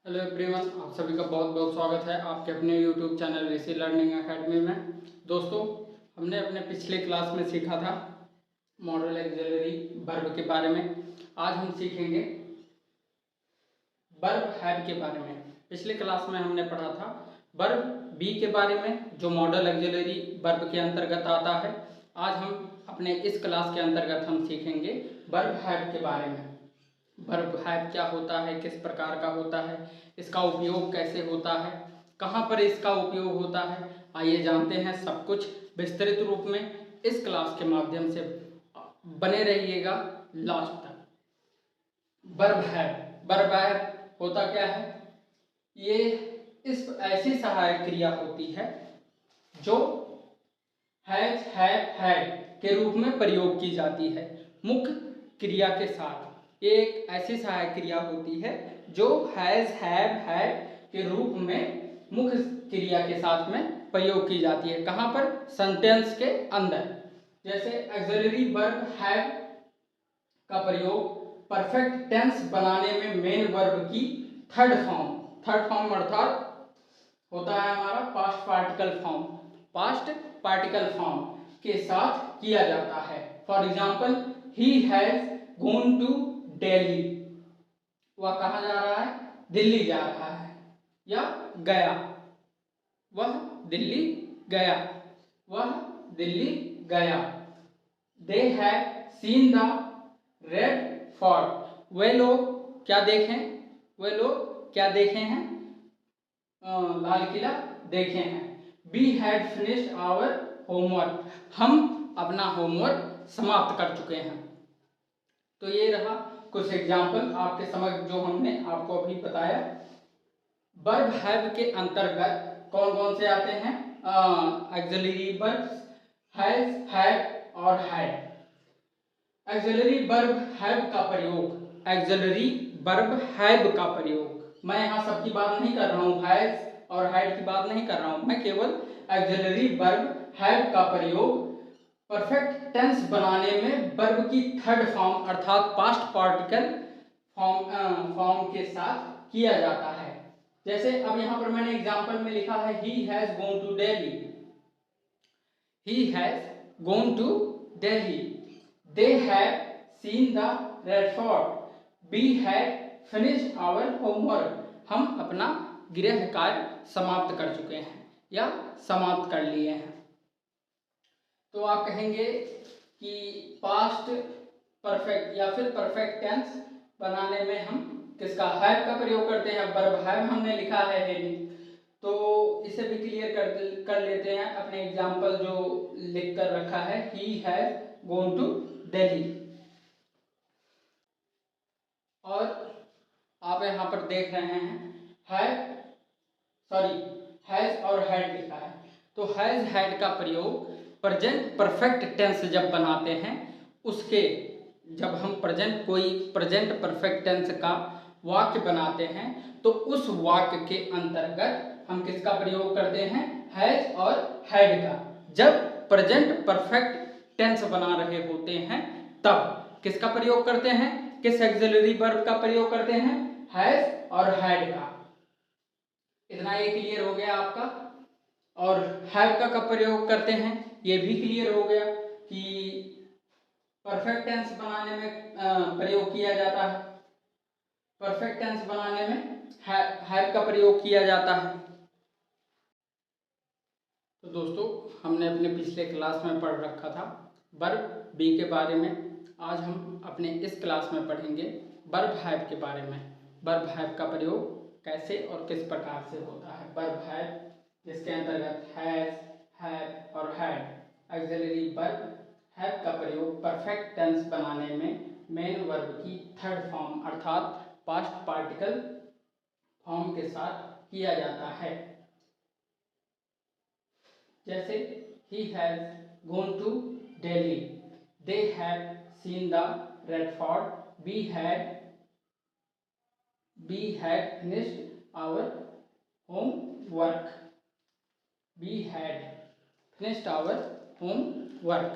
Hello everyone, आप सभी का बहुत बहुत स्वागत है आपके अपने यूट्यूब चैनल ऋषि लर्निंग एकेडमी में। दोस्तों, हमने अपने पिछले क्लास में सीखा था मॉडल ऑक्सिलरी वर्ब के बारे में। आज हम सीखेंगे वर्ब हैव के बारे में। पिछले क्लास में हमने पढ़ा था वर्ब बी के बारे में, जो मॉडल ऑक्सिलरी वर्ब के अंतर्गत आता है। आज हम अपने इस क्लास के अंतर्गत हम सीखेंगे वर्ब हैव के बारे में। वर्ब हैव क्या होता है, किस प्रकार का होता है, इसका उपयोग कैसे होता है, कहाँ पर इसका उपयोग होता है, आइए जानते हैं सब कुछ विस्तृत रूप में इस क्लास के माध्यम से। बने रहिएगा लास्ट तक। वर्ब हैव होता क्या है? ये इस ऐसी सहायक क्रिया होती है जो हैज, हैव, हैड के रूप में प्रयोग की जाती है मुख्य क्रिया के साथ। एक ऐसी सहायक क्रिया होती है जो हैज, हैव, हैड के रूप में मुख्य क्रिया के साथ में प्रयोग की जाती है। कहाँ पर? सेंटेंस के अंदर। जैसे ऑक्सिलरी वर्ब हैव का प्रयोग परफेक्ट टेंस बनाने में मेन वर्ब की थर्ड फॉर्म अर्थात होता है हमारा पास्ट पार्टिकल फॉर्म के साथ किया जाता है। For example, he has gone to Delhi. वह कहाँ जा रहा है? दिल्ली जा रहा है। या गया, वह दिल्ली गया, वह दिल्ली गया। They have seen the red Fort. वे लोग क्या देखें? वे लोग क्या देखे हैं? लाल किला देखे हैं। We had finished our homework. हम अपना होमवर्क समाप्त कर चुके हैं। तो ये रहा कुछ एग्जाम्पल आपके समक्ष जो हमने आपको अभी बताया। वर्ब हैव के अंतर्गत कौन कौन से आते हैं? ऑक्सिलरी वर्ब्स हैज, हैव और हैड। ऑक्सिलरी वर्ब हैव का प्रयोग, ऑक्सिलरी वर्ब हैव का प्रयोग, मैं यहाँ सबकी बात नहीं कर रहा हूँ, हैज और हैड की बात नहीं कर रहा हूँ, मैं केवल ऑक्सिलरी वर्ब हैव का प्रयोग परफेक्ट टेंस बनाने में वर्ब की थर्ड फॉर्म अर्थात पास्ट पार्टिकल फॉर्म के साथ किया जाता है। जैसे अब यहाँ पर मैंने एग्जाम्पल में लिखा है he has gone to Delhi. He has gone to Delhi. They had seen the red fort. We had finished our homework. हम अपना गृह कार्य समाप्त कर चुके हैं या समाप्त कर लिए हैं। तो आप कहेंगे कि पास्ट परफेक्ट या फिर परफेक्ट टेंस बनाने में हम किसका? हैव का प्रयोग करते हैं। वर्ब हैव हमने लिखा है हेडिंग, तो इसे भी क्लियर कर लेते हैं। अपने एग्जाम्पल जो लिख कर रखा है, he has gone to Delhi. और आप यहाँ पर देख रहे हैं हैज और हैड लिखा है। तो हैज, हैड का प्रयोग प्रेजेंट परफेक्ट टेंस जब बनाते हैं, उसके जब हम कोई प्रेजेंट परफेक्ट टेंस का वाक्य बनाते हैं तो उस वाक्य के अंतर्गत हम किसका प्रयोग करते हैं? हैज और हैड का। जब प्रेजेंट परफेक्ट टेंस बना रहे होते हैं तब किसका प्रयोग करते हैं? किस ऑक्सिलरी वर्ब का प्रयोग करते हैं? हैज और हैड का। इतना ये क्लियर हो गया आपका। और हैव का कब प्रयोग करते हैं ये भी क्लियर हो गया कि परफेक्ट टेंस बनाने में प्रयोग किया जाता है। परफेक्ट टेंस बनाने में हैव का प्रयोग किया जाता है। तो दोस्तों, हमने अपने पिछले क्लास में पढ़ रखा था वर्ब बी के बारे में। आज हम अपने इस क्लास में पढ़ेंगे वर्ब हैव के बारे में। वर्ब हैव का प्रयोग कैसे और किस प्रकार से होता है। वर्ब हैव जिसके अंतर्गत हैज, हैव और हैड। ऑक्सिलरी वर्ब हैव का प्रयोग परफेक्ट टेंस बनाने में मेन वर्ब की थर्ड फॉर्म अर्थात पास्ट पार्टिकल फॉर्म के साथ किया जाता है। जैसे he has gone to Delhi. They have seen the red fort. We had finished our homework. We had finished our homework.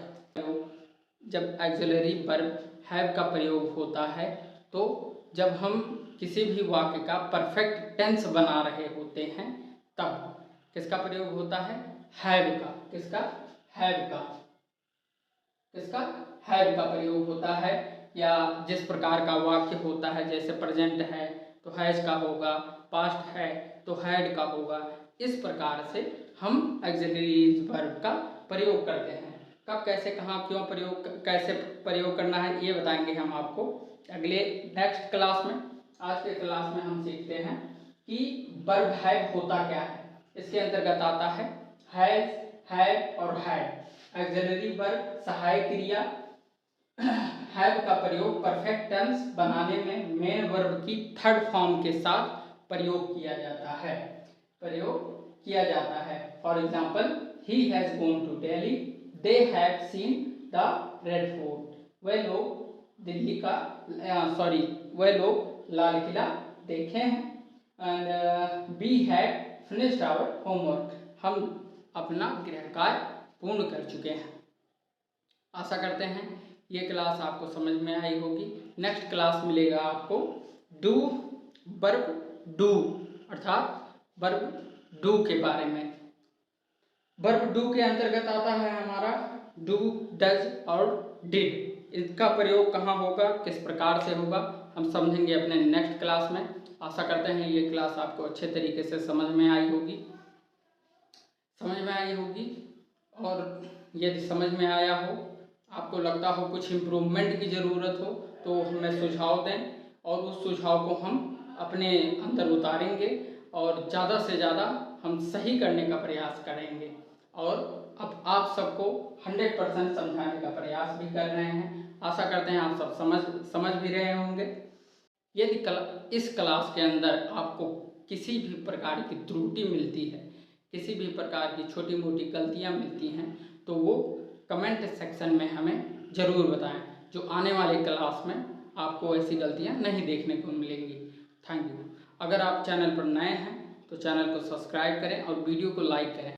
जब ऑक्सिलरी वर्ब हैव का प्रयोग होता है तो जब हम किसी भी वाक्य का परफेक्ट टेंस बना रहे होते हैं तब किसका प्रयोग होता है? हैव का। किसका? हैव का। किसका? हैव का प्रयोग होता है। या जिस प्रकार का वाक्य होता है, जैसे प्रेजेंट है तो हैज का होगा, पास्ट है तो हैड का होगा। इस प्रकार से हम ऑक्सिलरी वर्ब का प्रयोग करते हैं। कब, कैसे, कहाँ, क्यों प्रयोग, कैसे प्रयोग करना है ये बताएंगे हम आपको अगले नेक्स्ट क्लास में। आज के क्लास में हम सीखते हैं कि वर्ब हैव होता क्या है। इसके अंतर्गत आता है हैज, हैव और हैड। ऑक्सिलरी वर्ब सहायक क्रिया हैव का प्रयोग परफेक्ट टेंस बनाने में मेन वर्ब की थर्ड फॉर्म के साथ प्रयोग किया जाता है। प्रयोग किया जाता है। For example, he has gone to Delhi, they have seen the red fort. वह लोग दिल्ली का वह लोग लाल किला देखे हैं। And we have finished our homework. हम अपना गृह कार्य पूर्ण कर चुके हैं। आशा करते हैं ये क्लास आपको समझ में आई होगी। नेक्स्ट क्लास मिलेगा आपको डू, वर्ब डू अर्थात वर्ब डू के बारे में। वर्ब डू के अंतर्गत आता है हमारा डू, डज और डिड। इसका प्रयोग कहाँ होगा, किस प्रकार से होगा, हम समझेंगे अपने नेक्स्ट क्लास में। आशा करते हैं ये क्लास आपको अच्छे तरीके से समझ में आई होगी। और यदि समझ में आया हो, आपको लगता हो कुछ इम्प्रूवमेंट की ज़रूरत हो तो हमें सुझाव दें और उस सुझाव को हम अपने अंदर उतारेंगे और ज़्यादा से ज़्यादा हम सही करने का प्रयास करेंगे। और अब आप सबको 100% समझाने का प्रयास भी कर रहे हैं। आशा करते हैं आप सब समझ भी रहे होंगे। यदि इस क्लास के अंदर आपको किसी भी प्रकार की त्रुटि मिलती है, किसी भी प्रकार की छोटी मोटी गलतियां मिलती हैं तो वो कमेंट सेक्शन में हमें ज़रूर बताएं, जो आने वाले क्लास में आपको ऐसी गलतियां नहीं देखने को मिलेंगी। Thank you. अगर आप चैनल पर नए हैं तो चैनल को सब्सक्राइब करें और वीडियो को लाइक करें।